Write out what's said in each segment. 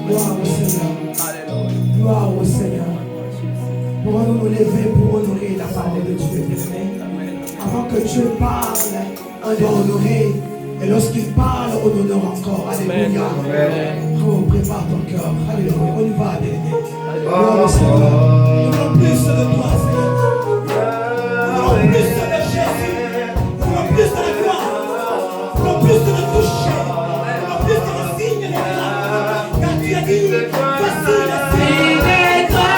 Gloire au Seigneur. Alléluia. Gloire au Seigneur. Pourrons-nous nous lever pour honorer la parole de Dieu, bien-aimé? Avant que Dieu parle, on doit honorer. Et lorsqu'il parle, on honore encore. Alléluia. Oh, prépare ton cœur. Alléluia. On y va, bien-aimé. Gloire au Seigneur. Nous voulons plus de toi, Seigneur. Nous voulons plus de Jésus. Nous voulons plus de la gloire. Nous voulons plus de le toucher. Nous voulons plus de le signe des miracles. Car tu as dit, voici le signe des miracles.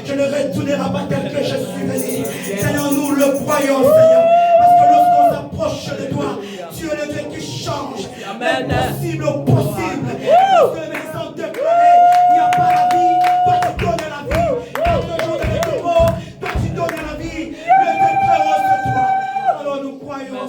Je ne retournerai pas tel que je suis venu. Seigneur, nous le croyons, Seigneur. Parce que lorsqu'on s'approche de toi, Tu es le Dieu qui change. Amen. L'impossible au possible. Parce que les médecins ont déclaré, il n'y a pas la vie. Toi, tu donnes la vie. Quand le jour de l'étoile, toi, tu donnes la vie. Le Dieu très haut, c'est toi. Alors nous croyons,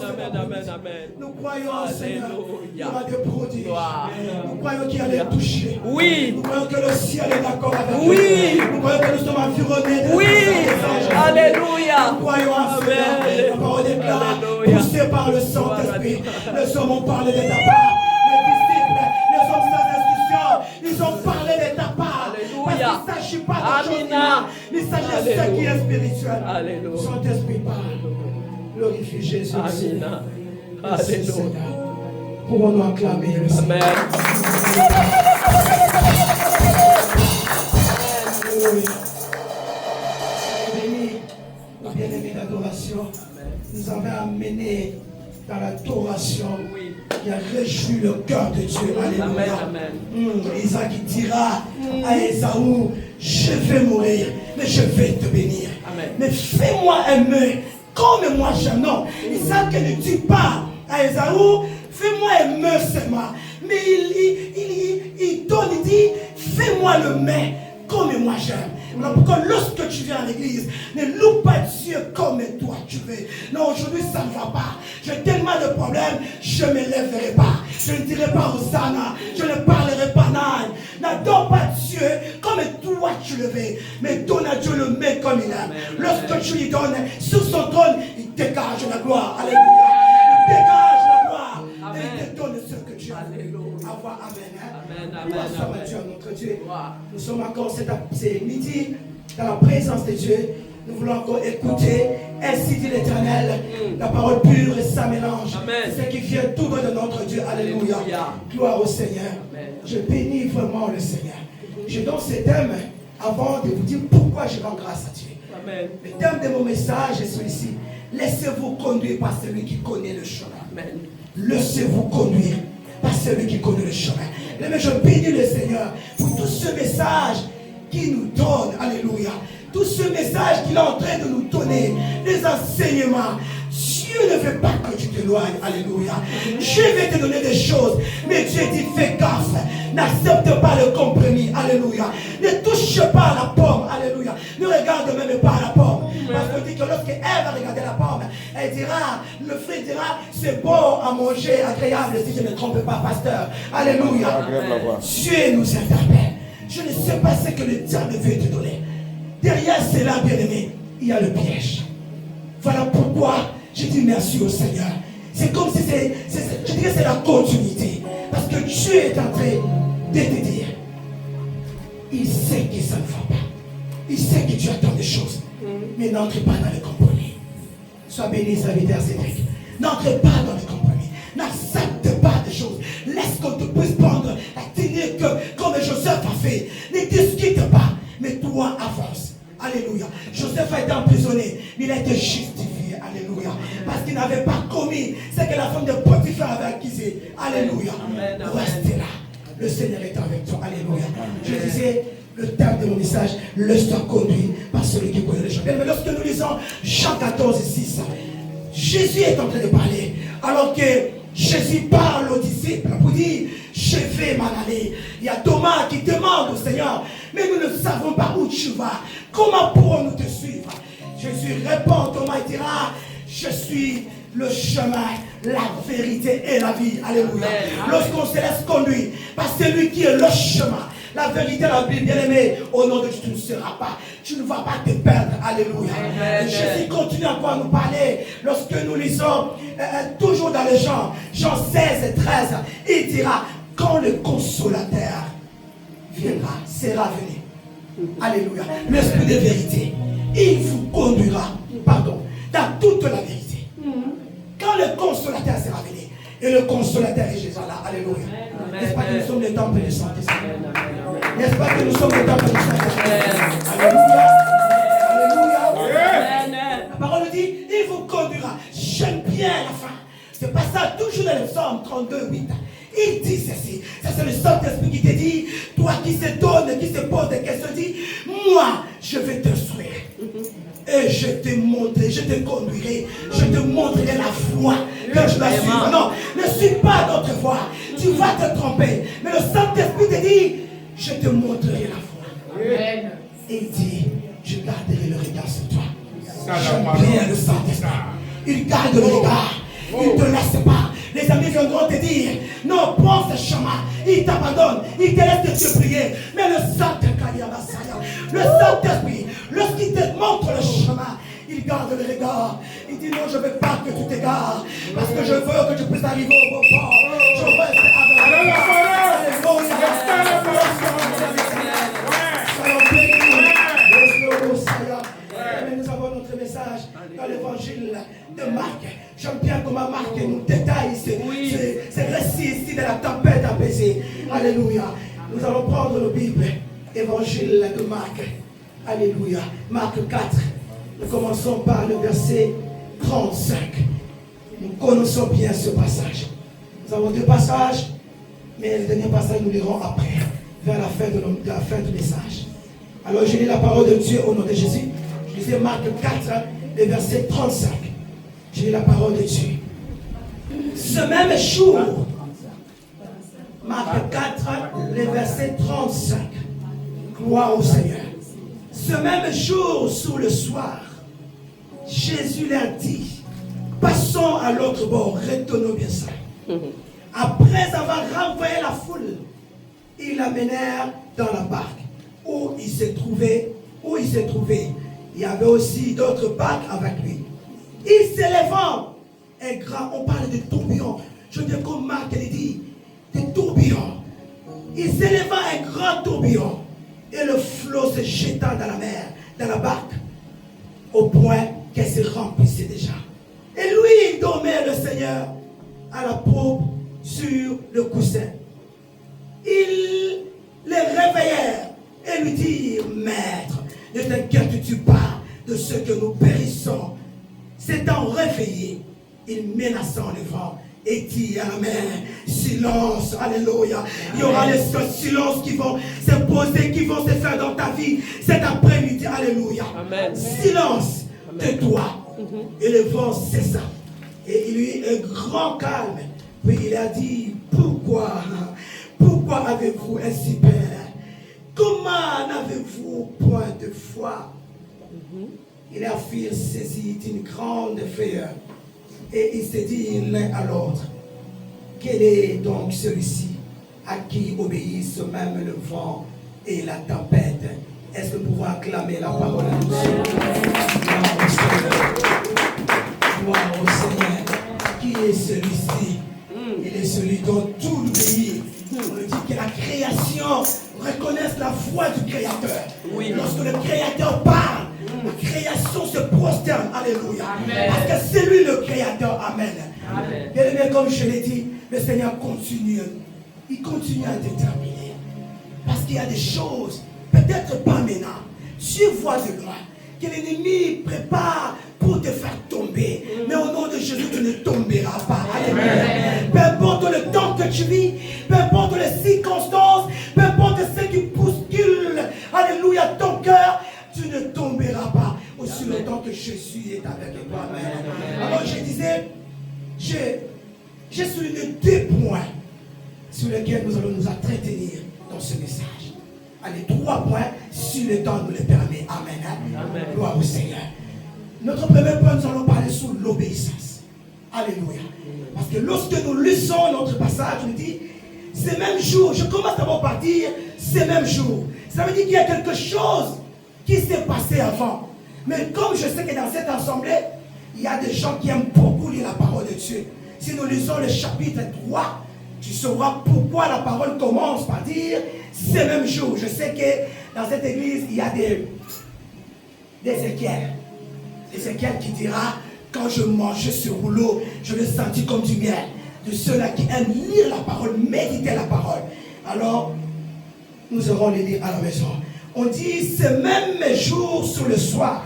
Amen. nous croyons, Seigneur, il y Alléluia. aura des prodiges. Gloire. Nous croyons qu'il y a les toucher. Oui. Nous croyons que le ciel est d'accord avec nous. Oui. Nous croyons que nous sommes environnés de Oui. des anges. Alléluia. Nous croyons en Seigneur. La parole déclare, Alléluia. poussés par le Saint-Esprit, les hommes ont parlé de ta part. Les disciples, les hommes sans instruction, ils ont parlé de ta part. Alléluia. Parce qu'il ne s'agit pas de choses Amina. humaines, il s'agit de ce qui est spirituel. Alléluia. Saint-Esprit parle. Glorifie Jésus. Amina. Merci, Alléluia. Seigneur. Pouvons-nous acclamer le Seigneur. Amen. Alléluia. Béni, bien-aimés d'adoration, nous avons amené dans l'adoration qui a réjoui le cœur de Dieu. Alléluia. Amen. Isaac dira à Ésaü, je vais mourir, mais je vais te bénir. Amen. Mais fais-moi aimer comme moi j'aime. Non, Isaac ne dit pas à Ésaü, fais-moi aimer seulement. Mais il donne, il dit, fais-moi le mais comme moi j'aime. Alors pourquoi lorsque tu viens à l'église, ne loue pas Dieu comme toi tu veux. Non, aujourd'hui ça ne va pas. J'ai tellement de problèmes, je ne me lèverai pas. Je ne dirai pas Hosanna, je ne parlerai pas Naï. N'adore pas Dieu comme toi tu le veux. Mais donne à Dieu le mais comme il aime. Lorsque tu lui donnes sur son trône, il dégage la gloire. Alléluia. Il dégage la gloire. Et il te donne ce que tu as voulu avoir. Amen. Gloire soit à Dieu, notre Dieu. Nous sommes encore c'est midi dans la présence de Dieu. Nous voulons encore écouter. Ainsi dit l'Éternel. La parole pure et sans mélange. Ce qui vient tout droit de notre Dieu. Alléluia. Gloire au Seigneur. Amen. Je bénis vraiment le Seigneur. Je donne ce thème avant de vous dire pourquoi je rends grâce à Dieu. Amen. Le thème de mon message est celui-ci. Laissez-vous conduire par celui qui connaît le chemin. Amen. Laissez-vous conduire par celui qui connaît le chemin. Mais je bénis le Seigneur pour tout ce message qu'il nous donne. Alléluia. Tout ce message qu'il est en train de nous donner. Les enseignements. Dieu ne veut pas que tu t'éloignes. Alléluia. Je vais te donner des choses. Mais Dieu dit fais gaffe. N'accepte pas le compromis. Alléluia. Ne touche pas la pomme. Alléluia. Ne regarde même pas la pomme. Parce qu'on dit que lorsque elle va regarder la pomme, elle dira, le fruit dira, c'est bon à manger, agréable, si je ne me trompe pas, pasteur. Alléluia. Dieu nous interpelle. Je ne sais pas ce que le diable veut te donner. Derrière cela, bien-aimé, il y a le piège. Voilà pourquoi je dis merci au Seigneur. C'est comme si je dirais c'est la continuité. Parce que Dieu est en train de te dire, il sait que ça ne va pas. Il sait que tu attends des choses. Mais n'entre pas dans les compromis. Sois béni, serviteur Cédric. N'entre pas dans les compromis. N'accepte pas des choses. Laisse qu'on te puisse prendre la technique comme Joseph a fait. Ne discute pas. Mais toi, avance. Alléluia. Joseph a été emprisonné, mais il a été justifié. Alléluia. Parce qu'il n'avait pas commis ce que la femme de Potiphar avait accusé. Alléluia. Restez là. Le Seigneur est avec toi. Alléluia. Je disais, le thème de mon message, laisse-toi conduire par celui qui connaît les choses. Mais lorsque nous lisons Jean 14, 6, Jésus est en train de parler. Alors que Jésus parle aux disciples pour dire, je vais m'en aller. Il y a Thomas qui demande au Seigneur, mais nous ne savons pas où tu vas. Comment pourrons-nous te suivre? Jésus répond, Thomas il dira, je suis le chemin, la vérité et la vie. Alléluia. Lorsqu'on se laisse conduire par celui qui est le chemin, la vérité, la vie, bien-aimé, au nom de Dieu, tu ne seras pas. Tu ne vas pas te perdre. Alléluia. Jésus continue encore à nous parler. Lorsque nous lisons, toujours dans les Jean 16 et 13, il dira, quand le consolateur viendra, sera venu. Alléluia. L'esprit de vérité, il vous conduira, dans toute la vérité. Quand le consolateur sera venu, et le consolateur est Jésus là. Alléluia. N'est-ce pas que nous sommes le temple du Saint-Esprit? N'est-ce pas que nous sommes le temple du Saint-Esprit? Alléluia. Alléluia. La parole dit, il vous conduira. J'aime bien la fin. C'est pas ça, toujours dans le psaume 32, 8. Il dit ceci. Ça, c'est le Saint-Esprit qui te dit, toi qui se donne, qui se pose des questions, dit, moi, je vais t'instruire. Et je te montrerai, je te conduirai, je te montrerai la foi que je dois suivre. Non, ne suis pas d'autre voie. Tu vas te tromper. Mais le Saint-Esprit te dit, je te montrerai la voie. Et il dit, je garderai le regard sur toi. J'aime bien le Saint-Esprit. Il garde le regard. Il ne te laisse pas. Les amis viendront te dire, non, prends ce chemin. Il t'abandonne. Il te laisse te prier. Mais le Saint-Esprit, lorsqu'il te montre le chemin, il garde le regard. Il dit, non, je ne veux pas que tu t'égares. Parce que je veux que tu puisses arriver au bon port. Je veux nous avons notre message dans l'évangile de Marc. J'aime bien comment Marc nous détaille ces récits ici de la tempête apaisée. Alléluia. Nous allons prendre nos Bibles. Évangile de Marc. Alléluia. Marc 4. Nous commençons par le verset 35. Nous connaissons bien ce passage. Nous avons deux passages, mais le dernier passage nous lirons après, vers la fin du message. Alors je lis la parole de Dieu au nom de Jésus. Je lisais Marc 4, le verset 35. Je lis la parole de Dieu. Ce même jour, Marc 4, le verset 35. Gloire au Seigneur. Ce même jour, sous le soir, Jésus leur dit, passons à l'autre bord, retenons bien ça. Après avoir renvoyé la foule, ils l'amenèrent dans la barque où il s'est trouvé. Il y avait aussi d'autres barques avec lui. Il s'élevant un grand, on parle de tourbillon. Je dis comme Marc il dit, des tourbillons. Il s'éleva un grand tourbillon et le flot se jeta dans la mer, dans la barque, au point qu'elle se remplissait déjà. Et lui, il dormait le Seigneur à la paume sur le coussin. Ils les réveillèrent et lui dirent, Maître, ne t'inquiètes-tu pas de ce que nous périssons. S'étant réveillé, il menaçant le vent et dit à la mer, silence, alléluia. Il y aura les silences qui vont se poser, qui vont se faire dans ta vie cet après-midi, alléluia. Amen. Silence, tais-toi. Et le vent cessa. Et il eut un grand calme. Puis il a dit, pourquoi avez-vous ainsi peur? Comment n'avez-vous point de foi? Et leurs filles saisit une grande frayeur. Et ils se dirent l'un à l'autre, quel est donc celui-ci à qui obéissent même le vent et la tempête? Est-ce que nous pouvons acclamer la parole à Dieu? Gloire au Seigneur. Gloire au Seigneur. Qui est celui-ci? Il est celui dont tout le pays, on dit que la création reconnaisse la voix du Créateur. Oui. Lorsque le Créateur parle, la création se prosterne. Alléluia. Amen. Parce que c'est lui le Créateur. Amen. Bien-aimé, comme je l'ai dit, le Seigneur continue. Il continue à déterminer. Parce qu'il y a des choses, peut-être pas maintenant. Tu vois de loin que l'ennemi prépare pour te faire tomber. Mais au nom de Jésus, tu ne tomberas pas. Alléluia. Peu importe le temps que tu vis, peu importe les circonstances, peu importe ce qui bouscule, alléluia, ton cœur, tu ne tomberas pas aussi longtemps que Jésus est avec toi. Amen. Alors je disais, j'ai souligné deux points sur lesquels nous allons nous entretenir dans ce message. Allez, 3 points, si le temps nous le permet. Amen. Amen. Gloire au Seigneur. Notre premier point, nous allons parler sur l'obéissance. Alléluia. Parce que lorsque nous lisons notre passage, on dit, ces mêmes jours, je commence d'abord par dire, ces mêmes jours. Ça veut dire qu'il y a quelque chose qui s'est passé avant. Mais comme je sais que dans cette assemblée, il y a des gens qui aiment beaucoup lire la parole de Dieu. Si nous lisons le chapitre 3, tu sauras pourquoi la parole commence par dire ces mêmes jours. Je sais que dans cette église, il y a des Ézéchiel. Ézéchiel qui dira, quand je mangeais ce rouleau, je le sentis comme du miel. De ceux-là qui aiment lire la parole, méditer la parole. Alors, nous aurons les lire à la maison. On dit, ce même jour sur le soir,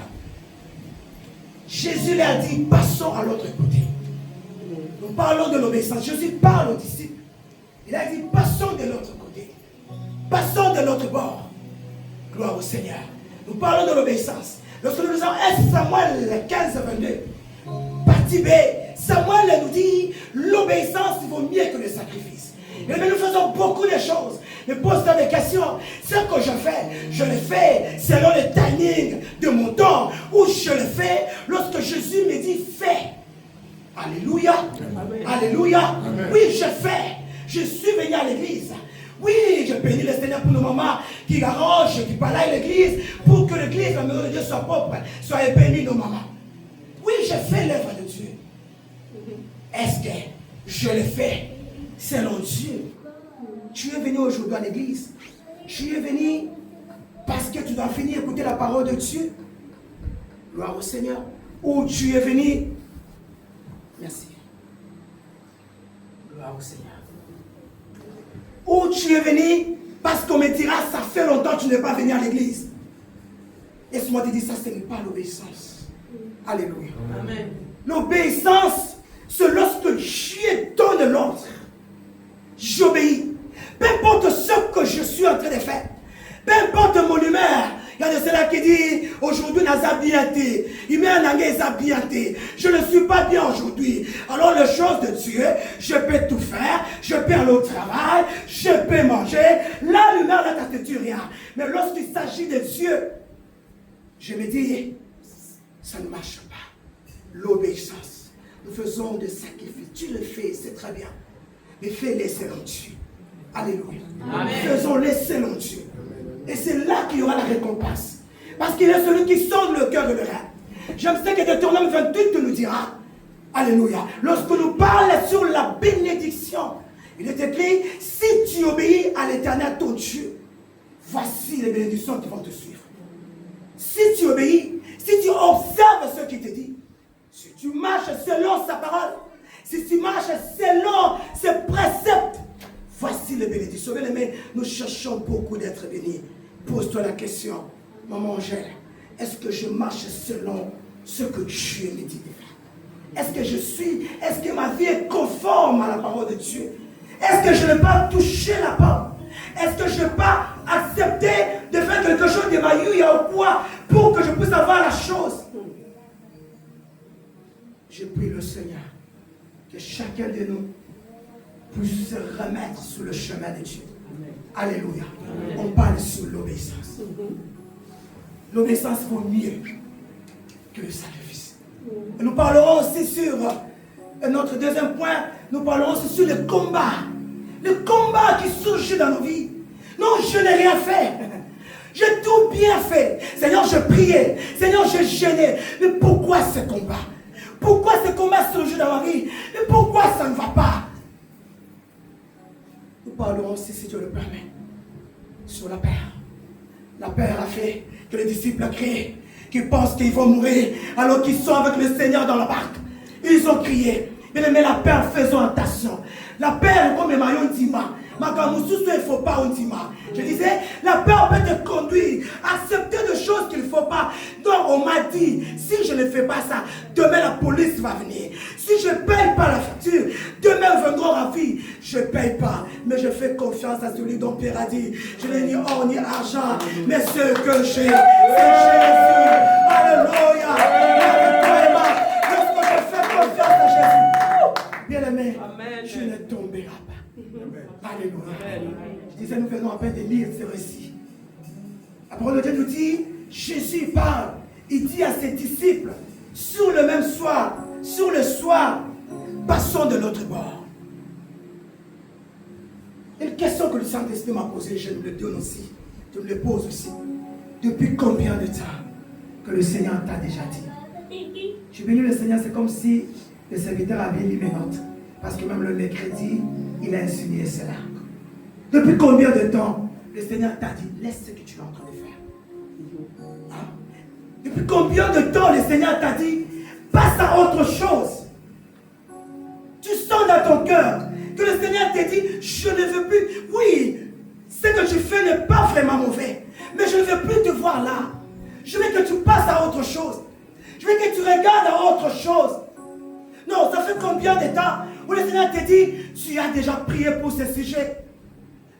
Jésus leur dit, passons à l'autre côté. Nous parlons de l'obéissance. Jésus parle aux disciples. Il a dit, passons de l'autre côté. Passons de l'autre bord. Gloire au Seigneur. Nous parlons de l'obéissance. Lorsque nous lisons 1 Samuel 15, 22, partie B, Samuel nous dit, l'obéissance vaut mieux que le sacrifice. Mais nous faisons beaucoup de choses. Mais pose-toi des questions. Ce que je le fais selon le timing de mon temps. Ou je le fais lorsque Jésus me dit, fais. Alléluia. Amen. Alléluia. Amen. Oui, je fais. Je suis venu à l'église. Oui, je bénis le Seigneur pour nos mamans qui arrangent, qui parlent à l'église, pour que l'église, la maison de Dieu soit propre. Soyez bénis nos mamans. Oui, je fais l'œuvre de Dieu. Est-ce que je le fais selon Dieu? Tu es venu aujourd'hui à l'église. Tu es venu parce que tu dois finir écouter la parole de Dieu. Gloire au Seigneur. Ou tu es venu. Merci. Gloire au Seigneur. Ou tu es venu parce qu'on me dira, ça fait longtemps que tu n'es pas venu à l'église. Laisse-moi te dire, ça, ce n'est pas l'obéissance. Alléluia. Amen. L'obéissance, c'est lorsque Dieu donne l'ordre. J'obéis. Peu importe ce que je suis en train de faire. Peu importe mon humeur. Il y a de cela qui dit, aujourd'hui, nous avons bien été. Il met un anglais, bien été. Je ne suis pas bien aujourd'hui. Alors, les choses de Dieu, je peux tout faire. Je peux aller au travail. Je peux manger. Là, l'humeur, là, ça ne tue rien. Mais lorsqu'il s'agit de Dieu, je me dis, ça ne marche pas. L'obéissance. Nous faisons des sacrifices. Tu le fais, c'est très bien. Mais fais-les selon Dieu. Alléluia. Amen. Faisons-les selon Dieu. Et c'est là qu'il y aura la récompense. Parce qu'il est celui qui sonde le cœur de l'oreille. J'aime ce que Deutéronome 28 nous dira. Alléluia. Lorsque nous parlons sur la bénédiction, il est écrit, si tu obéis à l'Éternel ton Dieu, voici les bénédictions qui vont te suivre. Si tu obéis, si tu observes ce qu'il te dit, si tu marches selon sa parole, si tu marches selon ses préceptes, voici les bénédictions. Bien aimés, nous cherchons beaucoup d'être bénis. Pose-toi la question, maman Angèle, est-ce que je marche selon ce que Dieu me dit de faire? Est-ce que ma vie est conforme à la parole de Dieu? Est-ce que je ne vais pas toucher la porte? Est-ce que je ne vais pas accepter de faire quelque chose de ma vie au poids pour que je puisse avoir la chose? Je prie le Seigneur que chacun de nous puisse se remettre sur le chemin de Dieu. Alléluia. On parle sur l'obéissance. L'obéissance vaut mieux que le sacrifice. Et nous parlerons aussi sur notre deuxième point, nous parlerons aussi sur le combat. Le combat qui surgit dans nos vies. Non, je n'ai rien fait. J'ai tout bien fait. Seigneur, je priais. Seigneur, je jeûnais. Mais pourquoi ce combat? Pourquoi ce combat surgit dans ma vie? Mais pourquoi ça ne va pas? Nous parlerons aussi, si Dieu le permet, sur la peur. La peur a fait que les disciples crient, qui pensent qu'ils vont mourir, alors qu'ils sont avec le Seigneur dans la barque. Ils ont crié. Bien aimé, la peur, faisons attention. La peur, comme les maillons d'Ima. Il ne faut pas un Dima. Je disais, la peur peut te conduire à accepter des choses qu'il ne faut pas. Donc, on m'a dit, si je ne fais pas ça, demain la police va venir. Si je ne paye pas la facture, demain viendront en vie. Je ne paye pas, mais je fais confiance à celui dont Pierre a dit, je n'ai ni or ni argent, mais ce que j'ai, c'est Jésus. Alléluia. Lorsque je fais confiance à Jésus, bien aimé, je ne tomberai pas. Alléluia. Je disais, nous venons à peine de lire ce récit. La parole de Dieu nous dit, Jésus parle, il dit à ses disciples, sur le même soir, sur le soir, passons de l'autre bord. Une question que le Saint-Esprit m'a posée, je me le donne aussi, je me le pose aussi. Depuis combien de temps que le Seigneur t'a déjà dit? Je suis venu le Seigneur, c'est comme si le serviteur avait mis mes notes. Parce que même le mercredi, il a insinué cela. Depuis combien de temps le Seigneur t'a dit, laisse ce que tu es en train de faire? Hein? Depuis combien de temps le Seigneur t'a dit, passe à autre chose? Tu sens dans ton cœur que le Seigneur t'a dit, je ne veux plus. Oui, ce que tu fais n'est pas vraiment mauvais, mais je ne veux plus te voir là. Je veux que tu passes à autre chose. Je veux que tu regardes à autre chose. Non, ça fait combien de temps où le Seigneur te dit, tu as déjà prié pour ce sujet.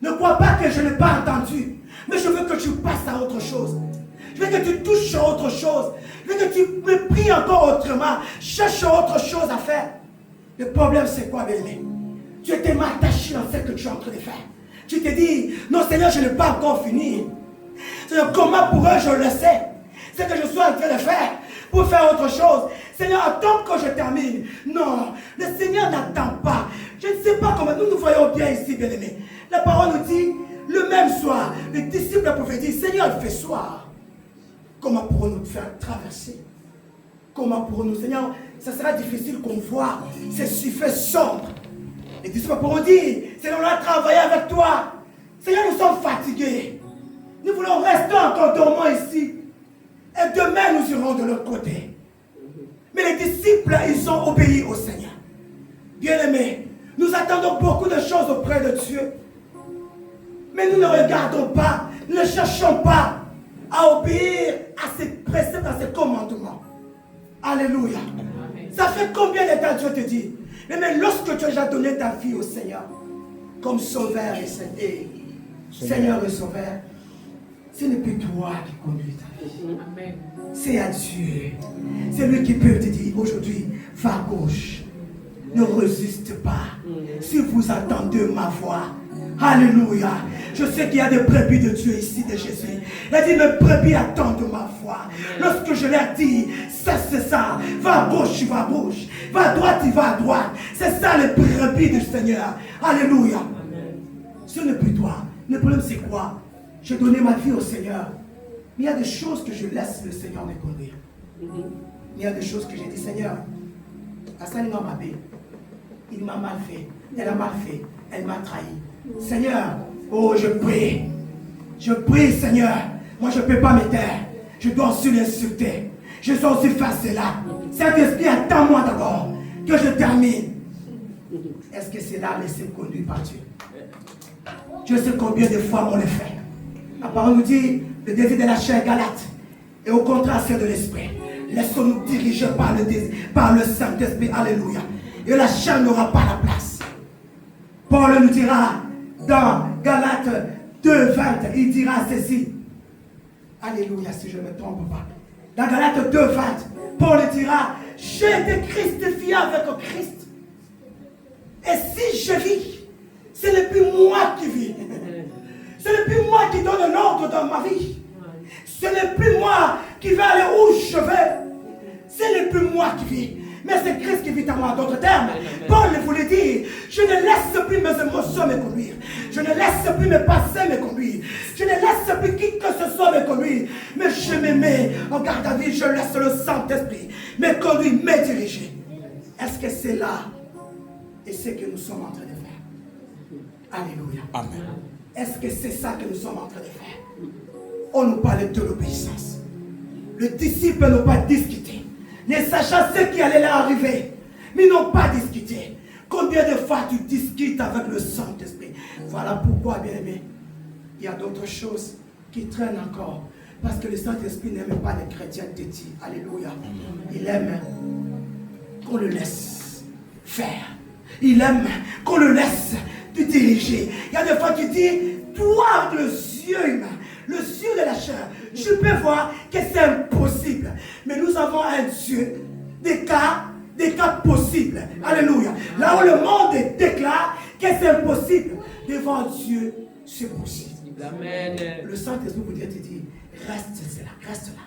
Ne crois pas que je n'ai pas entendu. Mais je veux que tu passes à autre chose. Je veux que tu touches à autre chose. Je veux que tu me pries encore autrement. Cherche autre chose à faire. Le problème, c'est quoi, bien-aimé? Tu étais attaché dans ce que tu es en train de faire. Tu t'es dit, non Seigneur, je n'ai pas encore fini. Seigneur, comment pour eux, je le sais. C'est que je suis en train de faire pour faire autre chose. Seigneur, attends que je termine. Non, le Seigneur n'attend pas. Je ne sais pas comment nous voyons bien ici, bien-aimés. La parole nous dit, le même soir, les disciples pouvaient dire, Seigneur, il fait soir. Comment pourrons-nous faire traverser? Comment pourrons-nous, Seigneur, ça sera difficile qu'on voit. Il fait sombre. Les disciples pourront dire, Seigneur, on a travaillé avec toi. Seigneur, nous sommes fatigués. Nous voulons rester encore dormant ici. Et demain, nous irons de l'autre côté. Mais les disciples, ils ont obéi au Seigneur. Bien-aimés, nous attendons beaucoup de choses auprès de Dieu. Mais nous ne regardons pas, nous ne cherchons pas à obéir à ses préceptes, à ses commandements. Alléluia. Ça fait combien de temps Dieu te dit? Mais lorsque tu as déjà donné ta vie au Seigneur, comme sauveur et Seigneur et sauveur, ce n'est plus toi qui conduis ta vie. C'est à Dieu. C'est lui qui peut te dire aujourd'hui, va à gauche. Ne résiste pas. Si vous attendez ma voix, alléluia. Je sais qu'il y a des brebis de Dieu ici, de Jésus. Il a dit, mes brebis attendent ma voix. Lorsque je leur dis, ça c'est ça. Va à gauche, tu vas à gauche. Va à droite, tu vas à droite. C'est ça les brebis du Seigneur. Alléluia. Ce n'est plus toi. Le problème c'est quoi? J'ai donné ma vie au Seigneur. Mais il y a des choses que je laisse le Seigneur me conduire. Il y a des choses que j'ai dit, Seigneur, Hassan Mabé, il m'a mal fait. Elle a mal fait. Elle m'a trahi. Seigneur, oh, je prie. Je prie, Seigneur. Moi, je ne peux pas me taire. Je dois aussi l'insulter. Je dois aussi faire cela. Saint-Esprit, attends-moi d'abord que je termine. Est-ce que c'est là laissé conduire par Dieu? Dieu sait combien de fois on le fait. La parole nous dit, le désir de la chair Galate. Et au contraire, c'est de l'esprit. Laissons-nous diriger par le Saint-Esprit. Alléluia. Et la chair n'aura pas la place. Paul nous dira dans Galates 2:20, il dira ceci. Alléluia, si je ne me trompe pas. Dans Galates 2:20, Paul dira, j'ai été crucifié avec Christ. Et si je vis, ce n'est plus moi qui vis. Ce n'est plus moi qui donne l'ordre dans ma vie. Ce n'est plus moi qui vais aller où je vais. Ce n'est plus moi qui vis. Mais c'est Christ qui vit en moi. D'autres termes, Paul voulait dire, je ne laisse plus mes émotions me conduire. Je ne laisse plus mes passés me conduire. Je ne laisse plus qui que ce soit me conduire. Mais je me mets en garde à vue. Je laisse le Saint-Esprit me conduire, me diriger. Est-ce que c'est là et ce que nous sommes en train de faire? Alléluia. Amen. Est-ce que c'est ça que nous sommes en train de faire? On nous parlait de l'obéissance. Les disciples n'ont pas discuté, ne sachant ce qui allait leur arriver, mais ils n'ont pas discuté. Combien de fois tu discutes avec le Saint-Esprit? Voilà pourquoi, bien-aimé, il y a d'autres choses qui traînent encore. Parce que le Saint-Esprit n'aime pas les chrétiens tétis. Alléluia. Il aime qu'on le laisse faire. Il aime qu'on le laisse te diriger. Il y a des fois qui dit, toi, le yeux humain, le yeux de la chair, je peux voir que c'est impossible. Mais nous avons un Dieu des cas possibles. Alléluia. Là où le monde déclare que c'est impossible, devant Dieu, c'est possible. Amen. Le Saint-Esprit vous dit, reste là.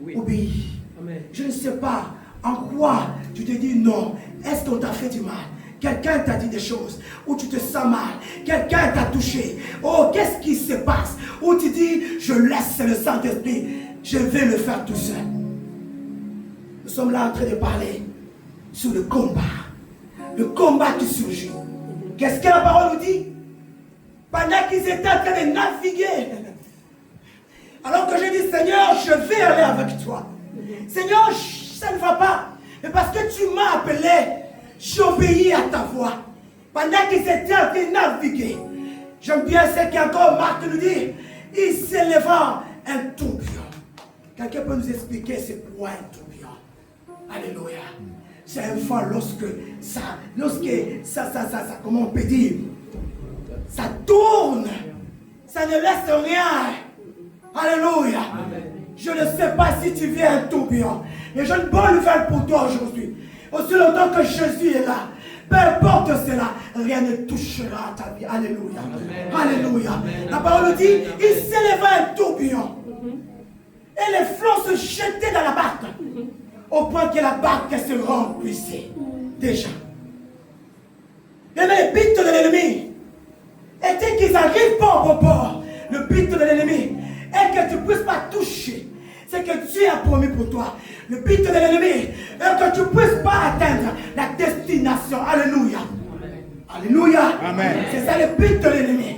Oui. Obéis. Amen. Je ne sais pas en quoi tu te dis non. Est-ce qu'on t'a fait du mal? Quelqu'un t'a dit des choses où tu te sens mal. Quelqu'un t'a touché. Oh, qu'est-ce qui se passe? Où tu dis, je laisse le Saint-Esprit. Je vais le faire tout seul. Nous sommes là en train de parler sur le combat. Le combat qui surgit. Qu'est-ce que la parole nous dit? Pendant qu'ils étaient en train de naviguer. Alors que j'ai dit, Seigneur, je vais aller avec toi. Seigneur, ça ne va pas. Mais parce que tu m'as appelé, j'obéis à ta voix. Pendant qu'ils étaient en train de naviguer, j'aime bien ce qu'encore Marc nous dit, il s'éleva un tourbillon. Quelqu'un peut nous expliquer c'est quoi un tourbillon? Alléluia. C'est un vent lorsque ça, comment on peut dire, ça tourne, ça ne laisse rien. Alléluia. Amen. Je ne sais pas si tu vis un tourbillon, mais j'ai une bonne nouvelle pour toi aujourd'hui. Aussi longtemps que Jésus est là, peu importe cela, rien ne touchera ta vie. Alléluia. Alléluia. La parole nous dit, il s'éleva un tourbillon. Et les flots se jetaient dans la barque. Au point que la barque se remplissait. Déjà. Et le but de l'ennemi était qu'ils n'arrivent pas au port. Le but de l'ennemi est que tu ne puisses pas toucher ce que Dieu a promis pour toi. Le but de l'ennemi est que tu ne puisses pas atteindre la destination. Alléluia. Alléluia. Amen. C'est ça le but de l'ennemi.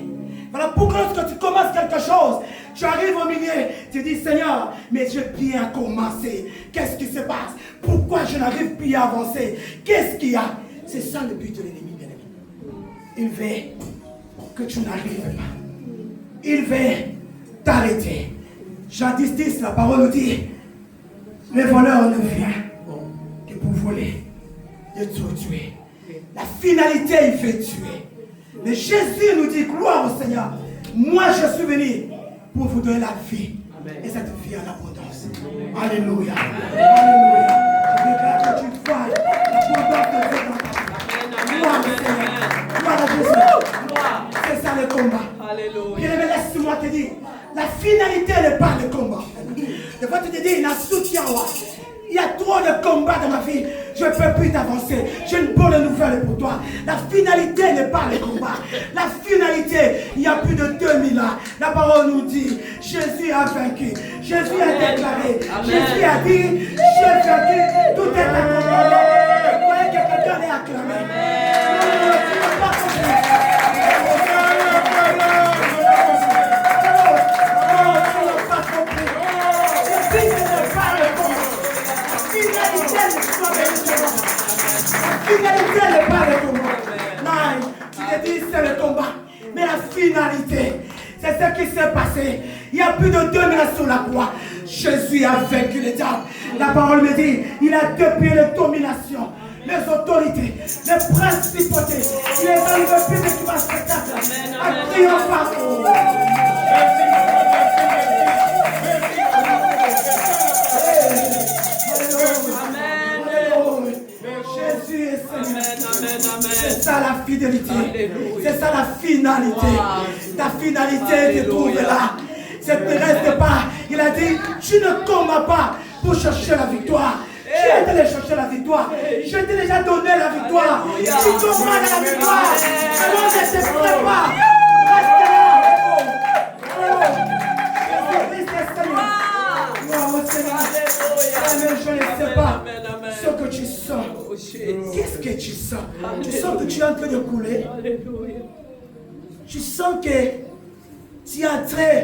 Voilà pourquoi lorsque tu commences quelque chose, tu arrives au milieu, tu dis Seigneur, mais j'ai bien commencé. Qu'est-ce qui se passe? Pourquoi je n'arrive plus à avancer? Qu'est-ce qu'il y a? C'est ça le but de l'ennemi, bien-aimé. Il veut que tu n'arrives pas. Il veut t'arrêter. Jean 10, la parole nous dit, le voleur ne vient que pour voler, de tout tuer. La finalité, il fait tuer. Mais Jésus nous dit, gloire au Seigneur, moi je suis venu pour vous donner la vie. Et cette vie en abondance. Alléluia. Alléluia. Je déclare que tu vois l'abondance de Dieu dans ta vie. Gloire au Seigneur. Gloire à Jésus. C'est ça le combat. Alléluia. Bien-aimé, laisse-moi te dire, la finalité n'est pas le combat. Des fois tu te dis, il y a un soutien. Il y a trop de combats dans ma vie. Je ne peux plus t'avancer. J'ai une bonne nouvelle pour toi. La finalité n'est pas le combat. La finalité, il y a plus de 2000 ans. La parole nous dit, Jésus a vaincu. Jésus a déclaré. Jésus a dit, j'ai vaincu. Tout est accompli. Vous voyez que quelqu'un est acclamé. Tu n'as pas compris. La finalité n'est pas le combat. Non, tu te dis c'est le combat. Mais la finalité, c'est ce qui s'est passé. Il y a plus de 2000 ans sur la croix. Jésus a vaincu le diable. La parole me dit, il a déplié les dominations, les autorités, les principautés. Il est dans le public qui va spectacle. À triompher. Jésus est Seigneur. C'est ça la fidélité. C'est ça la finalité. Ta finalité te trouve là. Ça ne reste pas. Il a dit, tu ne combats pas pour chercher la victoire. Tu es allé chercher la victoire. Je t'ai déjà donné la victoire. Tu combats la victoire. Alors ne te prépare. Reste là. Jésus-Christ est Seigneur. Gloire au Seigneur. Mais je ne sais pas ce que tu sens. Qu'est-ce que tu sens? Tu sens que tu es en train de couler. Tu sens que tu es en train,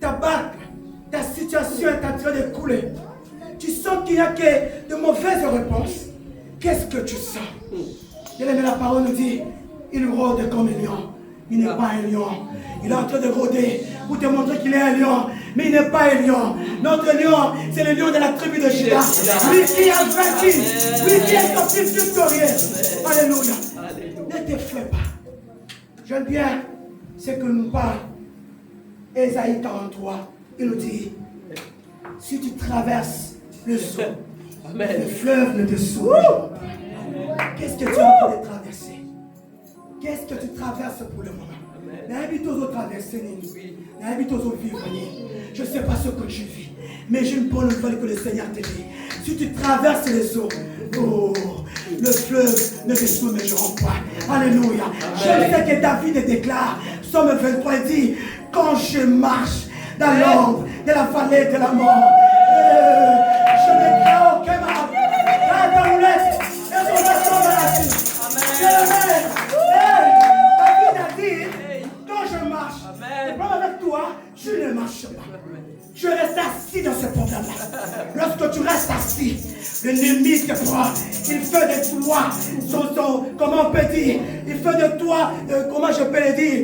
ta barque, ta situation est en train de couler. Tu sens qu'il n'y a que de mauvaises réponses. Qu'est-ce que tu sens? Bien-aimé, la parole nous dit, il rôde comme un lion. Il n'est pas un lion. Il est en train de rôder pour te montrer qu'il est un lion. Mais il n'est pas un lion. Notre lion, c'est le lion de la tribu de Juda. Lui qui a vaincu. Lui qui est sorti victorieux. Alléluia. Ne te fais pas. J'aime bien ce que nous parle Ésaïe 43. Il nous dit, si tu traverses le zoo, le fleuve ne te sauve pas. Qu'est-ce que tu es en train de traverser? Qu'est-ce que tu traverses pour le moment? N'habite aux autres traverser, n'habite aux autres vivre. Je ne sais pas ce que tu vis, mais j'ai une bonne nouvelle que le Seigneur te dit. Si tu traverses les eaux, oh, le fleuve ne te submergera pas. Alléluia. Je sais que David déclare, Psaume 23, il dit, quand je marche dans l'ombre de la vallée de la mort, je ne crains aucun mal. Car ta roulette et ton bâton dans la vie. David a dit, quand je marche, le problème avec toi, tu ne marches pas. Je reste assis dans ce problème-là. Lorsque tu restes assis, l'ennemi te prend. Il fait de toi comment on peut dire, il fait de toi, comment je peux le dire,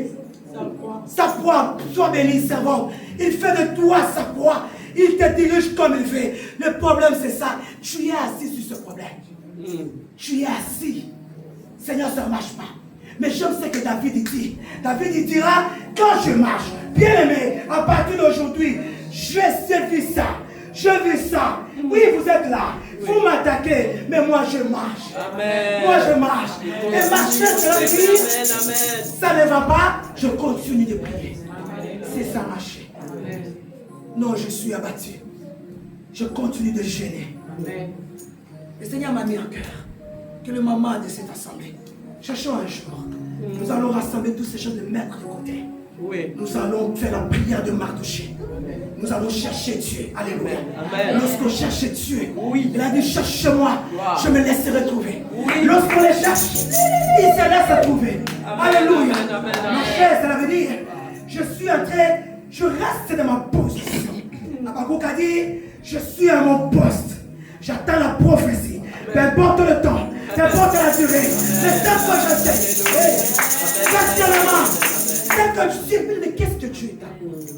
sa proie. Sois béni, servant. Il fait de toi sa proie. Il te dirige comme il veut. Le problème, c'est ça. Tu es assis sur ce problème. Tu es assis. Seigneur, ça ne marche pas. Mais j'aime ce que David dit. David il dira, quand je marche, bien aimé, à partir d'aujourd'hui, je vis ça. Je vis ça. Oui, vous êtes là. Vous m'attaquez, mais moi je marche. Amen. Moi je marche. Et marcher, cela veut dire, Amen. ça ne va pas, je continue de prier. C'est ça marcher. Non, je suis abattu. Je continue de gêner. Le Seigneur m'a mis en cœur que le moment de cette assemblée, cherchons un jour, nous allons rassembler toutes ces choses, les mettre de côté. Oui. Nous allons faire la prière de Mardoché. Nous allons chercher Dieu. Alléluia. Amen. Lorsqu'on cherche Dieu, Oui. il a dit cherche-moi, Wow. je me laisserai trouver. Oui. Lorsqu'on les cherche, il se laisse trouver. Amen. Alléluia. Amen. Amen. Ma chère, cela veut dire, je suis en train, je reste dans ma position. Habakkuk a dit, je suis à mon poste. J'attends la prophétie. Peu importe le temps, peu importe la durée. C'est ça que je sais. Personnellement, c'est que je suis. Mais qu'est-ce que Dieu t'a dit?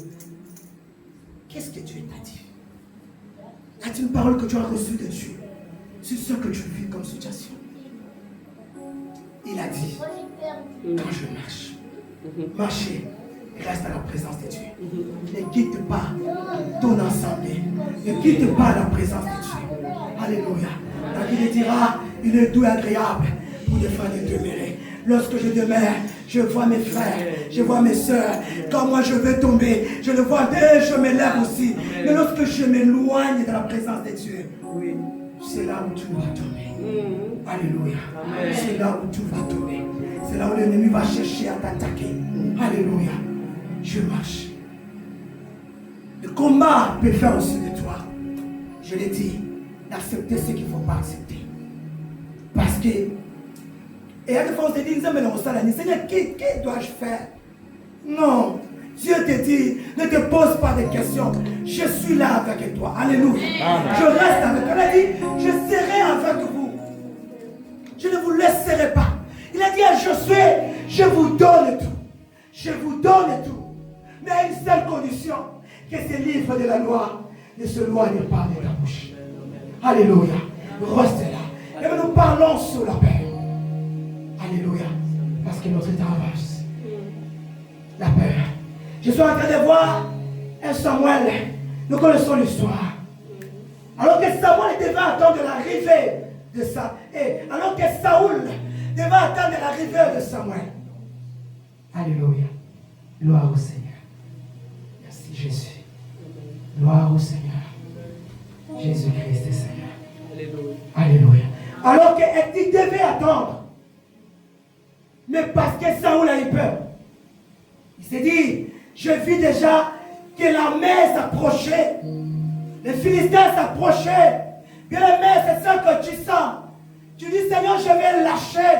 Qu'est-ce que Dieu t'a dit? As-tu une parole que tu as reçue de Dieu sur ce que tu vis comme situation? Il a dit, quand je marche, marchez et reste à la présence de Dieu. Ne quitte pas ton assemblée. Ne quitte pas la présence de Dieu. Alléluia. David dira, il est doux et agréable pour des frères de demeurer. Lorsque je demeure, je vois mes frères, je vois mes soeurs. Quand moi je vais tomber, je le vois et je me lève aussi. Mais lorsque je m'éloigne de la présence de Dieu, c'est là où tout va tomber. Alléluia. C'est là où tout va tomber. C'est là où l'ennemi va chercher à t'attaquer. Alléluia. Je marche. Le combat peut faire aussi de toi. Je l'ai dit, d'accepter ce qu'il ne faut pas accepter. Parce que, et il y a des fois on se dit, Seigneur, qu'est-ce dois-je faire? Non. Dieu te dit, ne te pose pas de questions. Je suis là avec toi. Alléluia. Amen. Je reste avec toi. Il a dit, je serai avec vous. Je ne vous laisserai pas. Il a dit à Josué, je vous donne tout. Je vous donne tout. Mais à une seule condition, que ce livre de la loi ne se loigne pas de ta bouche. Alléluia. Reste là. Et nous parlons sur la paix. Alléluia. Parce que notre temps avance. La peur. Je suis en train de voir un Samuel. Nous connaissons l'histoire. Alors que Samuel devait attendre l'arrivée de Samuel. Et alors que Saoul devait attendre l'arrivée de Samuel. Alléluia. Gloire au Seigneur. Merci Jésus. Gloire au Seigneur. Jésus-Christ est Seigneur. Alléluia. Alléluia. Alors qu'il devait attendre. Mais parce que Saoul a eu peur. Il s'est dit, je vis déjà que la mer s'approchait. Les Philistins s'approchaient. Bien aimé, c'est ça que tu sens. Tu dis, Seigneur, je vais lâcher.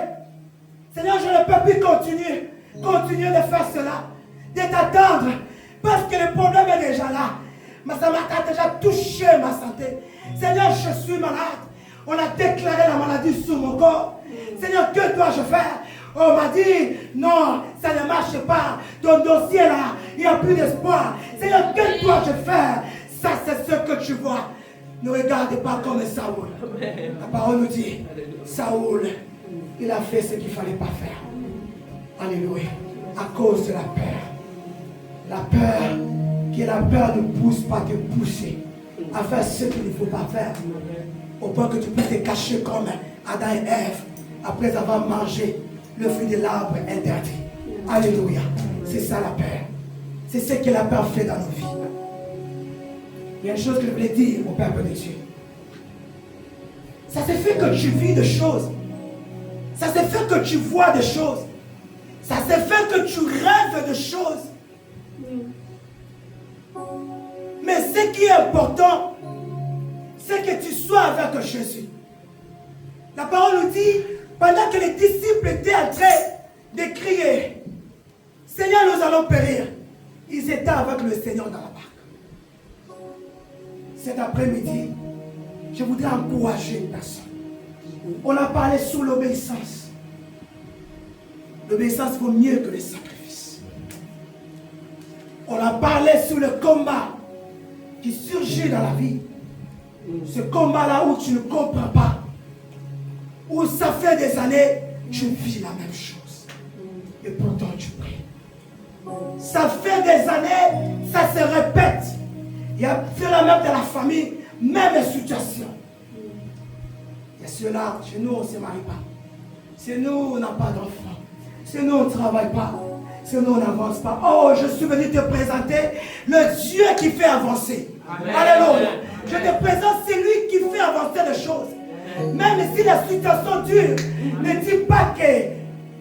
Seigneur, je ne peux plus continuer de faire cela. De t'attendre. Parce que le problème est déjà là. Mais ça m'a déjà touché ma santé. Seigneur, je suis malade. On a déclaré la maladie sur mon corps. Seigneur, que dois-je faire? On m'a dit, non, ça ne marche pas. Ton dossier là, il n'y a plus d'espoir. Seigneur, que dois-je faire? Ça, c'est ce que tu vois. Ne regarde pas comme Saoul. La parole nous dit, Saoul, il a fait ce qu'il ne fallait pas faire. Alléluia. À cause de la peur. La peur, qui est la peur ne pousse pas te pousser à faire ce qu'il ne faut pas faire. Au point que tu peux te cacher comme Adam et Ève après avoir mangé le fruit de l'arbre interdit. Alléluia. C'est ça la peur. C'est ce que la peur fait dans nos vies. Il y a une chose que je voulais dire au peuple de Dieu. Ça se fait que tu vis des choses. Ça se fait que tu vois des choses. Ça se fait que tu rêves de choses. Mais ce qui est important, c'est que tu sois avec Jésus. La parole nous dit, pendant que les disciples étaient en train de crier, Seigneur, nous allons périr, ils étaient avec le Seigneur dans la barque. Cet après-midi, je voudrais encourager une personne. On a parlé sur l'obéissance. L'obéissance vaut mieux que les sacrifices. On a parlé sur le combat qui surgit dans la vie. Ce combat-là où tu ne comprends pas. Où ça fait des années, tu vis la même chose. Et pourtant tu pries. Ça fait des années, ça se répète. Il y a même dans la famille, même situation. ceux-là, chez nous, on ne se marie pas. Chez nous, on n'a pas d'enfants. Chez nous, on ne travaille pas. Chez nous, on n'avance pas. Oh, je suis venu te présenter le Dieu qui fait avancer. Amen. Alléluia. Je te présente celui qui fait avancer les choses. Même si la situation dure, ne dis pas que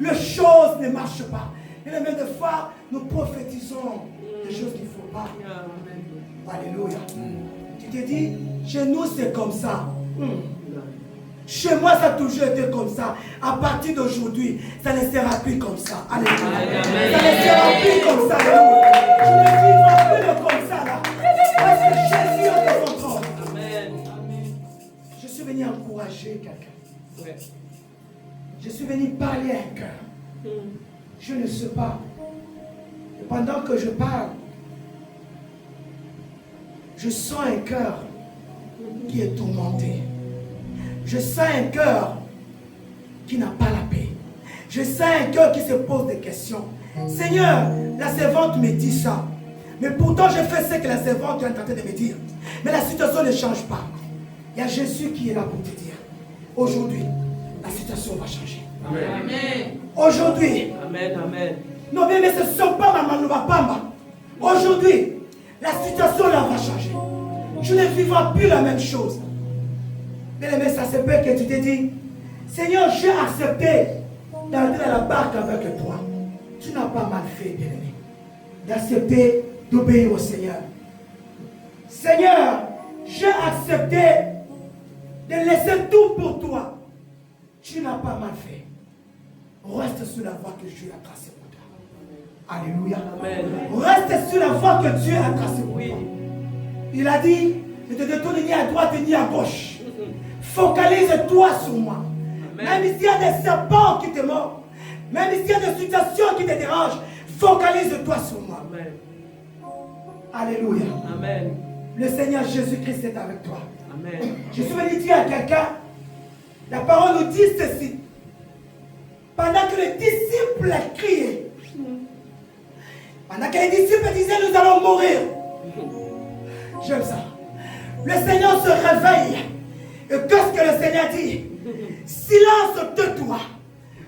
les choses ne marchent pas. Et même des fois, nous prophétisons des choses qu'il ne faut pas. Alléluia. Tu te dis, chez nous c'est comme ça. Chez moi ça a toujours été comme ça. À partir d'aujourd'hui, ça ne sera plus comme ça. Alléluia. Ça ne sera plus comme ça. Alléluia. Tu ne vivras plus comme ça là. Parce que Jésus est de contrôle. Amen. Je suis venu encourager quelqu'un. Je suis venu parler à un cœur. Je ne sais pas. Et pendant que je parle, je sens un cœur qui est tourmenté. Je sens un cœur qui n'a pas la paix. Je sens un cœur qui se pose des questions. Seigneur, la servante me dit ça. Mais pourtant, je fais ce que la servante est en train de me dire. Mais la situation ne change pas. Il y a Jésus qui est là pour te dire. Aujourd'hui, la situation va changer. Amen. Aujourd'hui. Amen, amen. Non, mais ce ne sont pas ma pamba. Aujourd'hui, la situation là va changer. Je ne vivrai plus la même chose. Mais ça se peut que tu te dis, Seigneur, j'ai accepté d'entrer dans la barque avec toi. Tu n'as pas mal fait, bien-aimé, d'accepter d'obéir au Seigneur. Seigneur, j'ai accepté de laisser tout pour toi. Tu n'as pas mal fait. Reste sur la voie que Dieu a tracée pour toi. Alléluia. Amen. Reste sur la voie que Dieu a tracée pour toi. Il a dit, ne te détourne ni à droite ni à gauche. Focalise-toi sur moi. Amen. Même s'il y a des serpents qui te mordent, même s'il y a des situations qui te dérangent, focalise-toi sur moi. Amen. Alléluia. Amen. Le Seigneur Jésus-Christ est avec toi. Amen. Je suis venu dire à quelqu'un, la parole nous dit ceci. Pendant que les disciples criaient, pendant que les disciples disaient nous allons mourir, j'aime ça. Le Seigneur se réveille. Et qu'est-ce que le Seigneur dit? Silence de toi.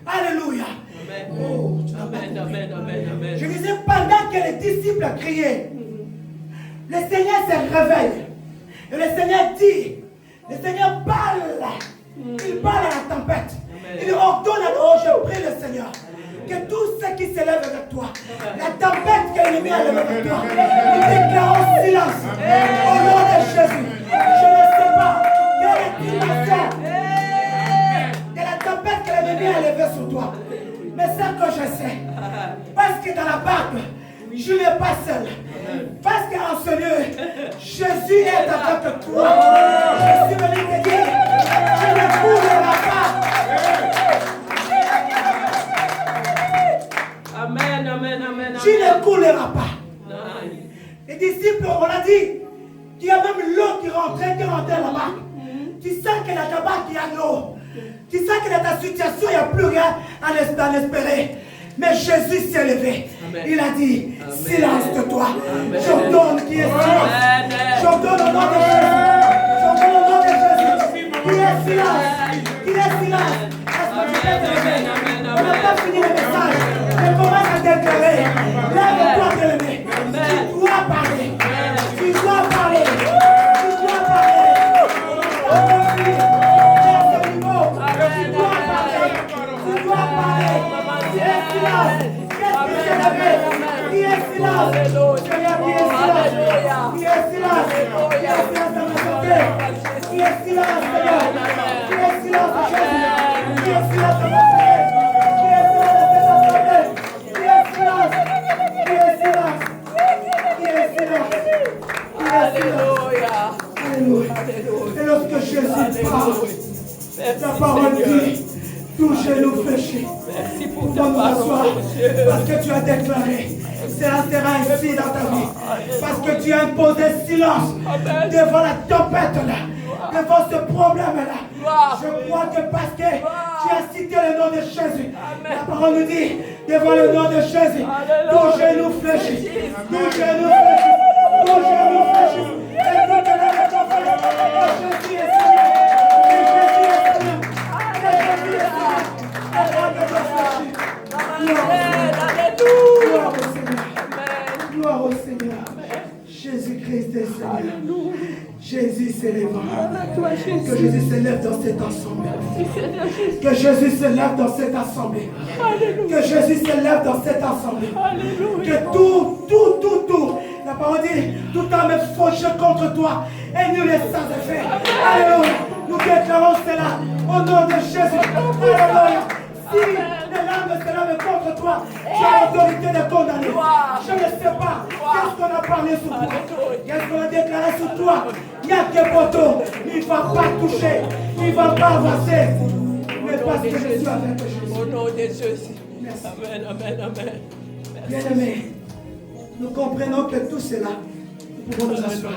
Alléluia. Amen. Oh, amen, amen, amen, amen. Je disais, pendant que les disciples criaient, le Seigneur se réveille. Et le Seigneur dit, le Seigneur parle. Il parle à la tempête. Amen. Il ordonne à l'eau, je prie le Seigneur. Que tout ce qui s'élève avec toi, la tempête que l'ennemi a levée avec toi, nous déclarons silence. Au nom de Jésus. Je ne sais pas quelle est l'indication de la tempête que l'ennemi a levée sur toi. Mais ce que je sais, parce que dans la barque, je n'ai pas seul. Parce qu'en ce lieu, Jésus est avec toi. Je suis venu te dire, je ne coulerai pas. Amen, amen, amen. Tu ne couleras pas. Les disciples, on l'a dit, qu'il y a même l'eau qui rentrait là-bas. Tu sens que dans ta barque, il y a l'eau. Tu sens que dans ta situation, il n'y a plus rien à espérer. Mais Jésus s'est levé. Amen. Il a dit, amen. Silence de toi. J'ordonne qui est silence. J'ordonne au nom de Jésus. J'ordonne au nom de Jésus. Qui est silence. Qui est silence. On n'a pas fini le message. Je commence à déclarer. Lève-toi de l'aimer. Tu dois parler. Tu dois parler. Tu dois parler. Tu dois parler. Tu dois parler. Qui est silence. Qu'est-ce que j'ai levé? Qui est silence? Seigneur, qui est silence? Qui est silence? Qui est silence dans ma santé? Qui est silence, Seigneur? Qui est silence, Jésus? Qui est silence dans ma santé? Alléluia. Alléluia. Et lorsque Jésus parle, la parole dit, tout genou fléchi. Merci pour nous ta parole, parce que tu as déclaré, cela sera ainsi dans ta vie. Parce que tu as imposé silence devant la tempête là, devant ce problème là. Je crois que parce que tu as cité le nom de Jésus, la parole nous dit, devant le nom de Jésus, tout genou fléchi, tout genou fléchi. Tout genou fléchi. Et tout que la réponse, Jésus est Seigneur. Jésus est Seigneur. Amen. Gloire Alléluia. au Seigneur. Amen. Gloire au Seigneur. Jésus-Christ est Seigneur. Jésus s'élèvera. Toi, Que Jésus. Jésus s'élève dans cette assemblée. Seigneur Jésus. Que Jésus s'élève dans cette assemblée. Alléluia. Que Jésus s'élève dans cette assemblée. Alléluia. Que tout, la parole dit, tout homme est fauché contre toi et nul est sans effet. Alléluia. Nous déclarons cela au nom de Jésus. Alléluia. Si les larmes se lèvent contre toi, tu as l'autorité de condamner. Je ne sais pas qu'est-ce qu'on a parlé sur toi. Qu'est-ce qu'on a déclaré sur toi. Il n'y a que poteau. Il ne va pas toucher. Il ne va pas avancer. Mais parce que je suis avec Jésus. Au nom de Jésus. Merci. Amen, amen, amen. Bien-aimés, nous comprenons que tout cela, nous pouvons nous asseoir,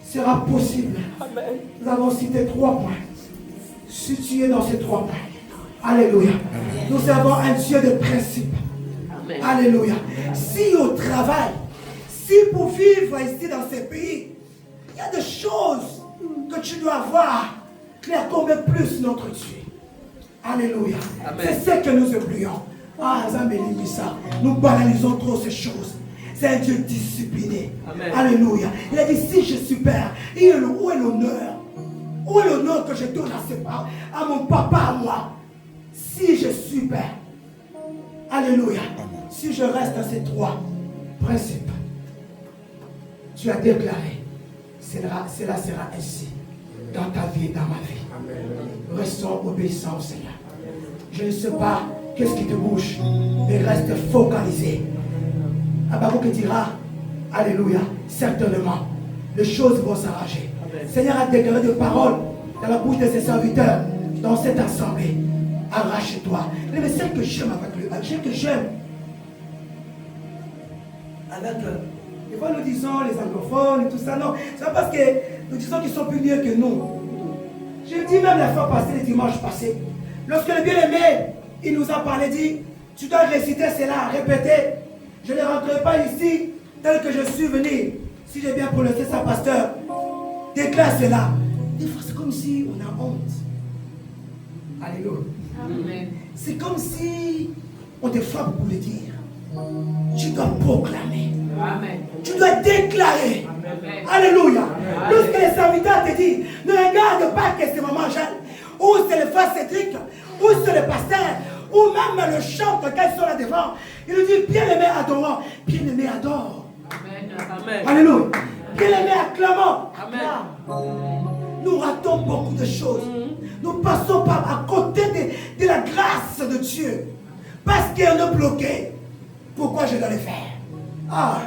sera possible. Amen. Nous avons cité 3 points. Situés dans ces 3 points. Alléluia. Nous avons un Dieu de principe. Amen. Alléluia. Si au travail, si pour vivre ici dans ces pays, il y a des choses que tu dois voir, clair comme plus notre Dieu. Alléluia. Amen. C'est ce que nous oublions. Ah, ça. Nous banalisons trop ces choses. C'est un Dieu discipliné. Amen. Alléluia. Il a dit, si je suis père, où est l'honneur? Où est l'honneur que je donne à mon papa, à moi? Si je suis père. Alléluia. Si je reste dans ces 3 principes, tu as déclaré, cela sera ainsi dans ta vie et dans ma vie. Restons obéissants au Seigneur. Je ne sais pas qu'est-ce qui te bouge, mais reste focalisé. Habakkuk dira, alléluia, certainement, les choses vont s'arranger. Le Seigneur a déclaré des paroles dans la bouche de ses serviteurs, dans cette assemblée. Arrache-toi. Mais celle que j'aime avec lui, celle que j'aime, avec des fois nous disons les anglophones et tout ça, non, c'est pas parce que nous disons qu'ils sont plus mieux que nous. Je dis même la fois passée, le dimanche passé, lorsque le bien-aimé, il nous a parlé, dit, tu dois réciter cela, répéter. Je ne rentrerai pas ici tel que je suis venu. Si j'ai bien prononcé ça, pasteur, déclare cela. Des fois, c'est comme si on a honte. Alléluia. Amen. C'est comme si on te frappe pour le dire. Tu dois proclamer. Amen. Tu dois déclarer. Amen. Alléluia. Lorsque les serviteurs te disent, ne regarde pas que c'est maman Jeanne, ou c'est le frère Cédric, ou c'est le pasteur, ou même le chant quand ils sont là devant. Il nous dit, bien-aimé adorant, bien-aimé adore. Amen. Amen. Alléluia. Bien-aimé acclamant. Amen. Nous ratons beaucoup de choses. Nous passons à côté de la grâce de Dieu. Parce qu'on est bloqué. Pourquoi je dois le faire? Ah,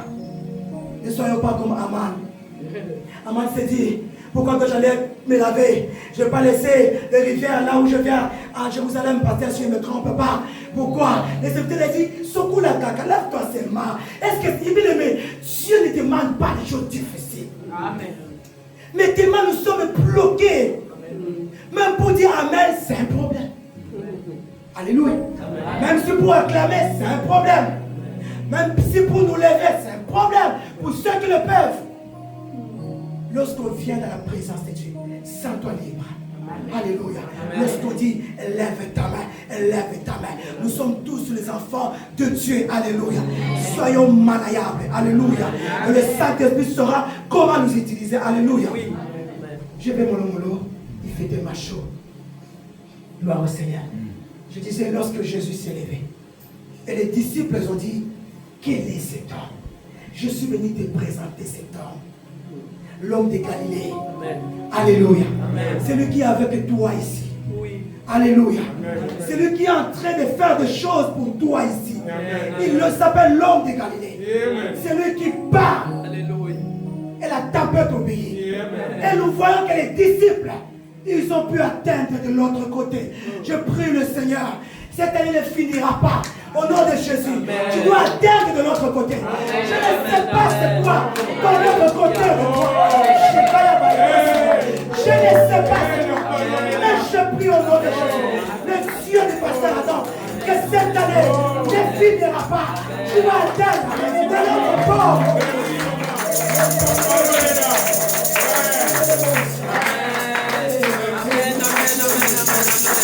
ne soyons pas comme Aman. Aman s'est dit, pourquoi que j'allais me laver? Je ne vais pas laisser les rivières là où je viens à Jérusalem passer si je ne me trompe pas. Pourquoi? Les serviteurs ont dit, secoue la caca, lève-toi seulement. Est-ce que, bien-aimé, Dieu ne demande pas des choses difficiles. Amen. Mais tellement nous sommes bloqués. Même pour dire Amen, c'est un problème. Alléluia. Même si pour acclamer, c'est un problème. Même si pour nous lever, c'est un problème. Pour ceux qui le peuvent. Lorsqu'on vient dans la présence de Dieu, sens-toi libre. Alléluia. Lorsqu'on dit, lève ta main, lève ta main. Nous sommes tous les enfants de Dieu. Alléluia. Soyons maniables. Alléluia. Et le Saint-Esprit saura comment nous utiliser. Alléluia. Je vais mollo, il fait des machos. Gloire au Seigneur. Je disais, lorsque Jésus s'est levé, et les disciples ont dit, quel est cet homme? Je suis venu te présenter cet homme. L'homme de Galilée. Amen. Alléluia. Amen. C'est lui qui est avec toi ici. Oui. Alléluia. C'est lui qui est en train de faire des choses pour toi ici. Il s'appelle l'homme de Galilée. C'est lui qui parle. Alléluia. Et la tempête obéit. Et nous voyons que les disciples, ils ont pu atteindre de l'autre côté. Je prie le Seigneur. Cette année ne finira pas. Au nom de Jésus, tu dois atteindre de l'autre côté. Je ne sais pas c'est quoi dans l'autre côté de toi. Je ne sais pas Seigneur. Mais je prie au nom de Jésus. Le Dieu du pasteur Adam, que cette année ne finira pas. Tu vas atteindre de l'autre corps.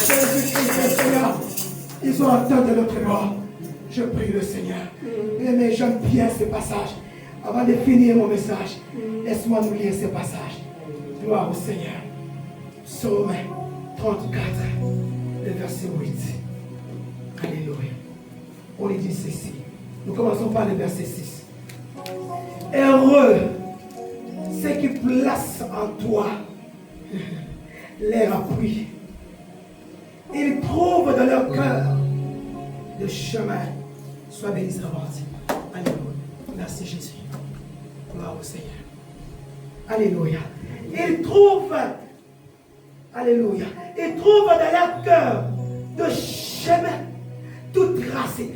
Jésus-Christ, Seigneur, ils ont atteint de l'autre bord. Je prie le Seigneur. Mais j'aime bien ce passage. Avant de finir mon message, laisse-moi nous lire ce passage. Gloire au Seigneur. Psaume 34, le verset 8. Alléluia. On lui dit ceci. Nous commençons par le verset 6. Heureux ceux qui placent en toi leur appui. Ils trouvent dans leur cœur le chemin. Sois béni, Seigneur. Alléluia. Merci Jésus. Gloire au Seigneur. Alléluia. Ils trouvent, alléluia, ils trouvent dans leur cœur de chemin tout tracé.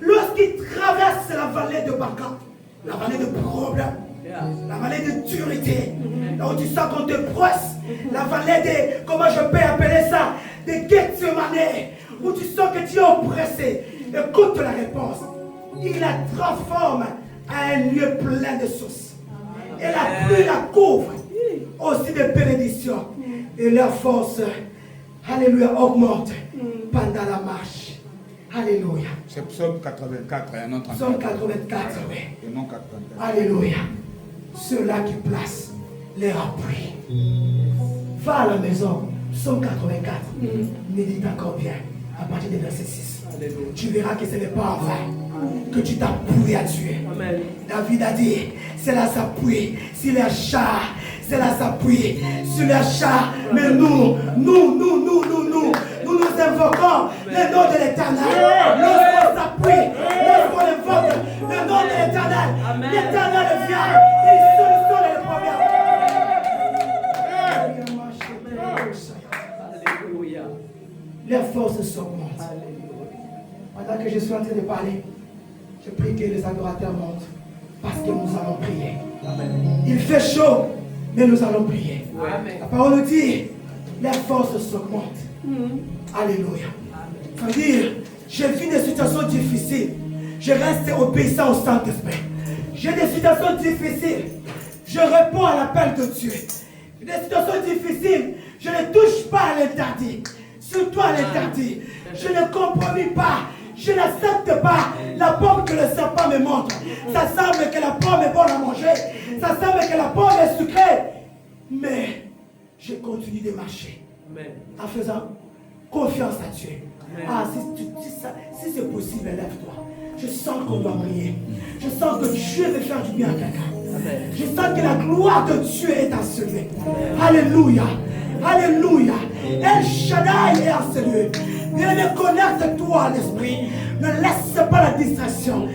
Lorsqu'ils traversent la vallée de Baca, la vallée de problèmes, la vallée de dureté, là où tu sens qu'on te presse, la vallée de, comment je peux appeler ça, de Gethsemane, où tu sens que tu es oppressé, écoute la réponse. Il la transforme en un lieu plein de sources. Et la pluie la couvre aussi de bénédictions. Et leur force, alléluia, augmente pendant la marche. Alléluia. C'est Psaume 84, un autre. Psaume 84, oui. Et non 84. Alléluia. Ceux-là qui placent leur appui. Va à la maison. Psaume 84. Médite encore bien. À partir du verset 6. Alléluia. Tu verras que ce n'est pas en vain que tu t'appuies à Dieu. Amen. David a dit, c'est là s'appuie sur les chars. C'est là s'appuie sur les chars. Mais nous invoquons le nom de l'Éternel. Lorsqu'on s'appuie, lorsqu'on invoque le nom de l'Éternel, l'Éternel vient, il solutionne les problèmes. Alléluia. Les forces s'augmentent. Pendant que je suis en train de parler, je prie que les adorateurs montent parce que nous allons prier. Il fait chaud, mais nous allons prier. La parole nous dit, les forces s'augmentent. Alléluia. C'est-à-dire, j'ai vu des situations difficiles. Je reste obéissant au Saint-Esprit. J'ai des situations difficiles. Je réponds à l'appel de Dieu. Des situations difficiles, je ne touche pas à l'interdit. Surtout à l'interdit. Je ne compromis pas. Je n'accepte pas la pomme que le serpent me montre. Ça semble que la pomme est bonne à manger. Ça semble que la pomme est sucrée. Mais je continue de marcher. En faisant confiance à Dieu. Ah, si c'est possible, lève-toi. Je sens qu'on doit prier. Je sens que Dieu veut faire du bien à quelqu'un. Je sens que la gloire de Dieu est en ce lieu. Alléluia. Alléluia. El Shaddai est en ce lieu. Viens connecte-toi à l'esprit. Ne laisse pas la distraction.